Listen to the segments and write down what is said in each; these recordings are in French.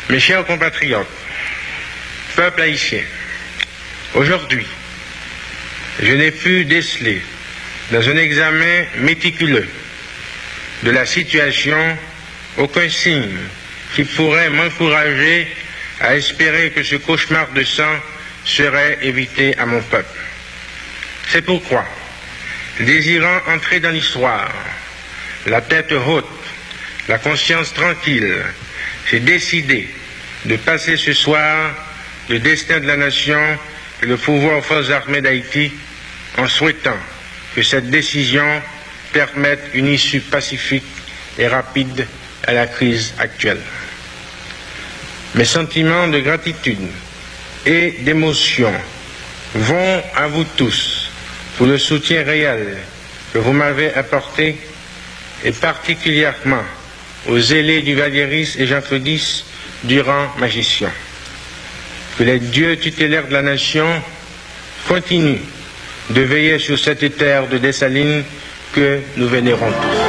Mes chers compatriotes, peuple haïtien, aujourd'hui, je n'ai pu déceler dans un examen méticuleux de la situation aucun signe qui pourrait m'encourager à espérer que ce cauchemar de sang serait évité à mon peuple. C'est pourquoi, désirant entrer dans l'histoire, la tête haute, la conscience tranquille, j'ai décidé de passer ce soir le destin de la nation et le pouvoir aux forces armées d'Haïti en souhaitant que cette décision permette une issue pacifique et rapide à la crise actuelle. Mes sentiments de gratitude et d'émotion vont à vous tous pour le soutien réel que vous m'avez apporté et particulièrement aux zélés du Valieris et Jean-Claude X durant ma gestion. Que les dieux tutélaires de la nation continuent de veiller sur cette terre de Dessalines que nous vénérons tous.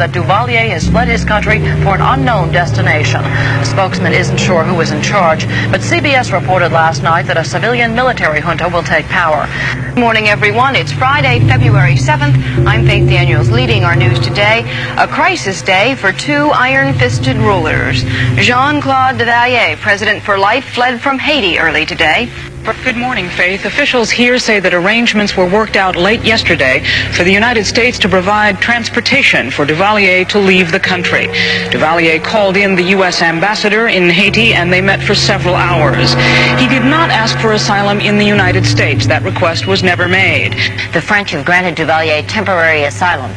That Duvalier has fled his country for an unknown destination. A spokesman isn't sure who is in charge, but CBS reported last night that a civilian military junta will take power. Good morning, everyone. It's Friday, February 7th. I'm Faith Daniels leading our news today. A crisis day for two iron-fisted rulers. Jean-Claude Duvalier, president for life, fled from Haiti early today. Good morning, Faith. Officials here say that arrangements were worked out late yesterday for the United States to provide transportation for Duvalier to leave the country. Duvalier called in the U.S. ambassador in Haiti and they met for several hours. He did not ask for asylum in the United States. That request was never made. The French have granted Duvalier temporary asylum.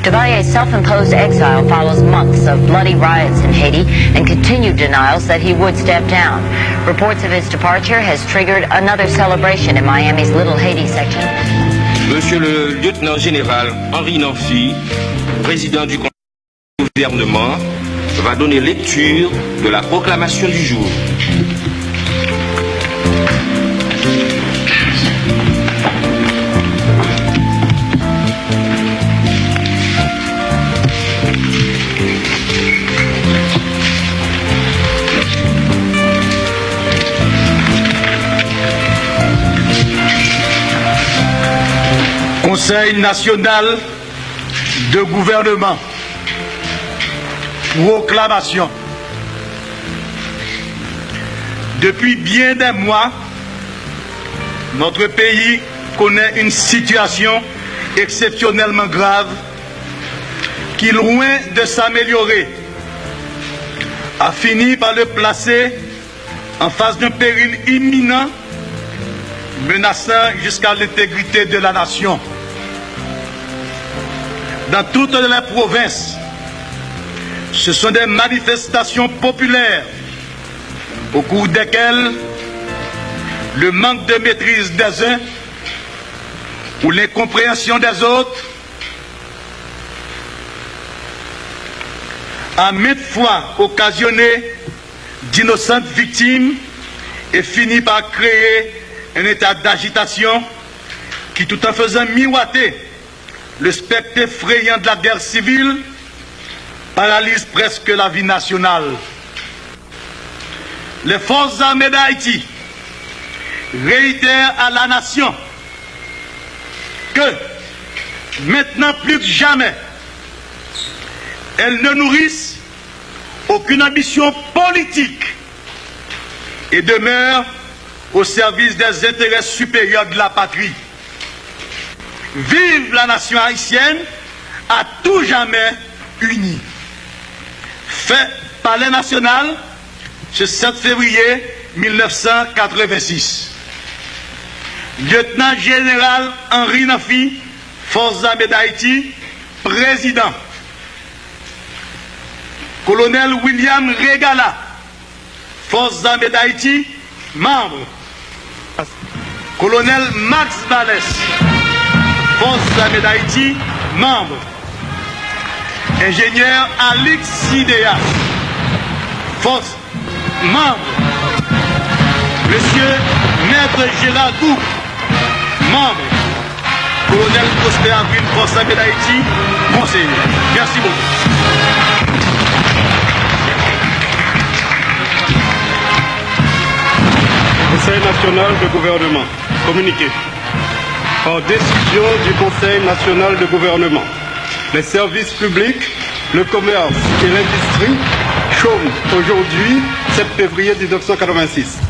Duvalier's self-imposed exile follows months of bloody riots in Haiti and continued denials that he would step down. Reports of his departure has triggered another celebration in Miami's Little Haiti section. Monsieur le lieutenant général Henri Nancy, président du Conseil du gouvernement, va donner lecture de la proclamation du jour. Conseil national de gouvernement. Proclamation. Depuis bien des mois, notre pays connaît une situation exceptionnellement grave qui, loin de s'améliorer, a fini par le placer en face d'un péril imminent menaçant jusqu'à l'intégrité de la nation. Dans toutes les provinces, ce sont des manifestations populaires au cours desquelles le manque de maîtrise des uns ou l'incompréhension des autres a maintes fois occasionné d'innocentes victimes et finit par créer un état d'agitation qui, tout en faisant miroiter le spectre effrayant de la guerre civile, paralyse presque la vie nationale. Les forces armées d'Haïti réitèrent à la nation que, maintenant plus que jamais, elles ne nourrissent aucune ambition politique et demeurent au service des intérêts supérieurs de la patrie. Vive la nation haïtienne à tout jamais unie. Fait Palais National ce 7 février 1986. Lieutenant général Henri Nafi, Forces armées d'Haïti, président. Colonel William Regala, Forces armées d'Haïti, membre. Colonel Max Vallès, Forces armées d'Haïti, membre. Ingénieur Alix Sidéas, force, membre. Monsieur Maître Gérard Gou, membre. Colonel Prosper Avril, Forces armées d'Haïti, conseiller. Merci beaucoup. Conseil national de gouvernement. Communiqué. Par décision du Conseil national de gouvernement, les services publics, le commerce et l'industrie chôment aujourd'hui, 7 février 1986.